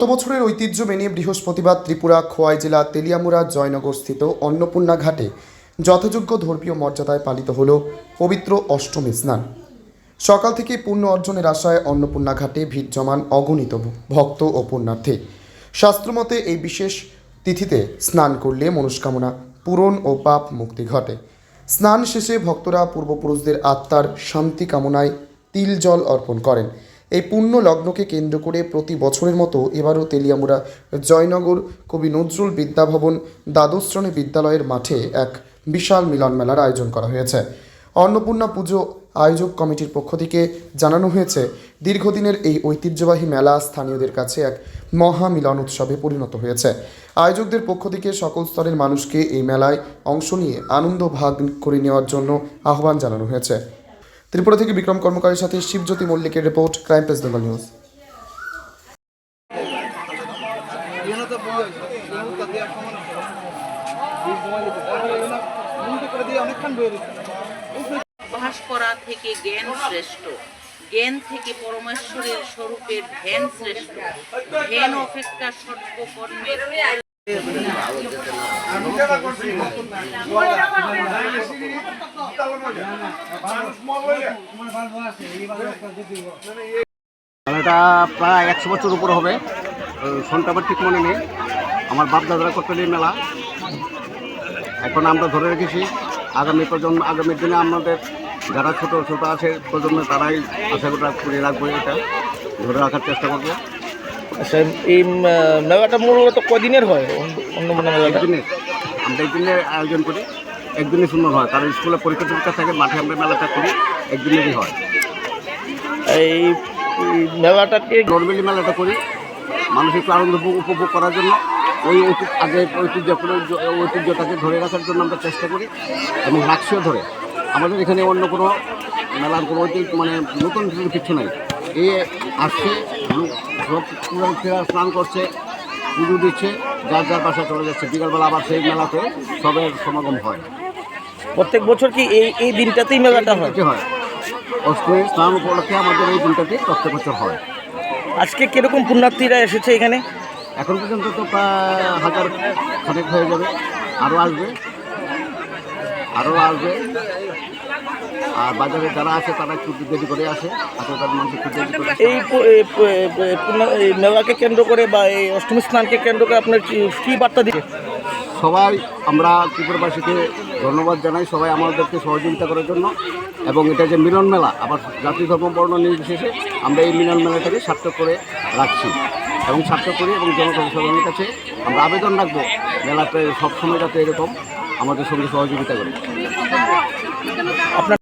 গত বছরের ঐতিহ্য মেনে বৃহস্পতিবার ত্রিপুরা খোয়াই জেলা তেলিয়ামুড়া জয়নগরস্থিত অন্নপূর্ণা ঘাটে যথাযোগ্য ধর্মীয় মর্যাদায় পালিত হল পবিত্র অষ্টমী স্নান। সকাল থেকে পুণ্য অর্জনের আশায় অন্নপূর্ণা ঘাটে ভিড় জমান অগণিত ভক্ত ও পুণ্যার্থী। শাস্ত্রমতে এই বিশেষ তিথিতে স্নান করলে মনস্কামনা পূরণ ও পাপ মুক্তি ঘটে। স্নান শেষে ভক্তরা পূর্বপুরুষদের আত্মার শান্তি কামনায় তিল জল অর্পণ করেন। এই পুণ্য লগ্নকে কেন্দ্র করে প্রতি বছরের মতো এবারও তেলিয়ামুড়া জয়নগর কবি নজরুল বিদ্যাভবন দ্বাদশ শ্রেণী বিদ্যালয়ের মাঠে এক বিশাল মিলন মেলার আয়োজন করা হয়েছে। অন্নপূর্ণা পুজো আয়োজক কমিটির পক্ষ থেকে জানানো হয়েছে, দীর্ঘদিনের এই ঐতিহ্যবাহী মেলা স্থানীয়দের কাছে এক মহা মিলন উৎসবে পরিণত হয়েছে। আয়োজকদের পক্ষ থেকে সকল স্তরের মানুষকে এই মেলায় অংশ নিয়ে আনন্দ ভাগ করে নেওয়ার জন্য আহ্বান জানানো হয়েছে। ত্রিপুরা থেকে বিক্রম কর্মকারের সাথে শিবজ্যোতি মল্লিকের report, crime press Bengal news. উপহাস করা থেকে জ্ঞান শ্রেষ্ঠ, জ্ঞান থেকে পরমেশ্বরের স্বরূপের ধ্যান শ্রেষ্ঠ, ধ্যান অপেক্ষা সর্বকর্মের এটা প্রায় 100 বছর উপর হবে। সনটা আমার ঠিক মনে নেই। আমার বাপ দাদারা করতে এই মেলা এখন আমরা ধরে রেখেছি। আগামী দিনে আমাদের যারা ছোট ছোট আছে প্রজন্ম তারাই আশা করে রাখবো, এটা ধরে রাখার চেষ্টা করবো। এই মেলাটা মূলত কদিনের হয়? অন্নপূর্ণা মেলাটা একদিনের, আমরা একদিনের আয়োজন করি, একদিনে সুন্দর হয়। কারণ স্কুলে পরীক্ষা থাকে, মাঠে আমরা মেলাটা করি, একদিনেরই হয়। এই মেলাটাকে নর্মালি মেলাটা করি মানুষ একটু আনন্দ উপভোগ করার জন্য, ওই আগের ঐতিহ্যটাকে ধরে রাখার জন্য আমরা চেষ্টা করি এবং রাখছিও ধরে। আমাদের এখানে অন্য কোনো মেলার কোনো মানে নতুন কিছু নাই। এ আসছে, সব ফেরা স্নান করছে, পুজো দিচ্ছে, যার যার বাসায় চলে যাচ্ছে। বিকালবেলা আবার সেই মেলাতে সবের সমাগম হয়। প্রত্যেক বছর কি এই দিনটাতেই মেলাটা হয়? অষ্টমী স্নান উপলক্ষে আমাদের এই দিনটাতে প্রত্যেক বছর হয়। আজকে কিরকম পুণ্যার্থীরা এসেছে এখানে? এখন পর্যন্ত তো প্রায় 1000 খানেক হয়ে যাবে, আরও আসবে। আর বাজারে যারা আছে তারা একটু দেরি করে আসে, মানুষ একটু দেরি করে। এই মেলাকে কেন্দ্র করে বা এই অষ্টমী স্নানকে কেন্দ্র করে আপনার কী বার্তা দিবে? সবাই আমরা ত্রিপুরাবাসীকে ধন্যবাদ জানাই, সবাই আমাদেরকে সহযোগিতা করার জন্য। এবং এটা যে মিলন মেলা, আবার জাতি ধর্ম বর্ণ নির্বিশেষে আমরা এই মিলন মেলাটাকে সার্থক করে রাখছি এবং সার্থক করি। এবং জনসাধারণের কাছে আমরা আবেদন রাখবো মেলাতে সবসময় যাতে এরকম আমাদের সঙ্গে সহযোগিতা করে।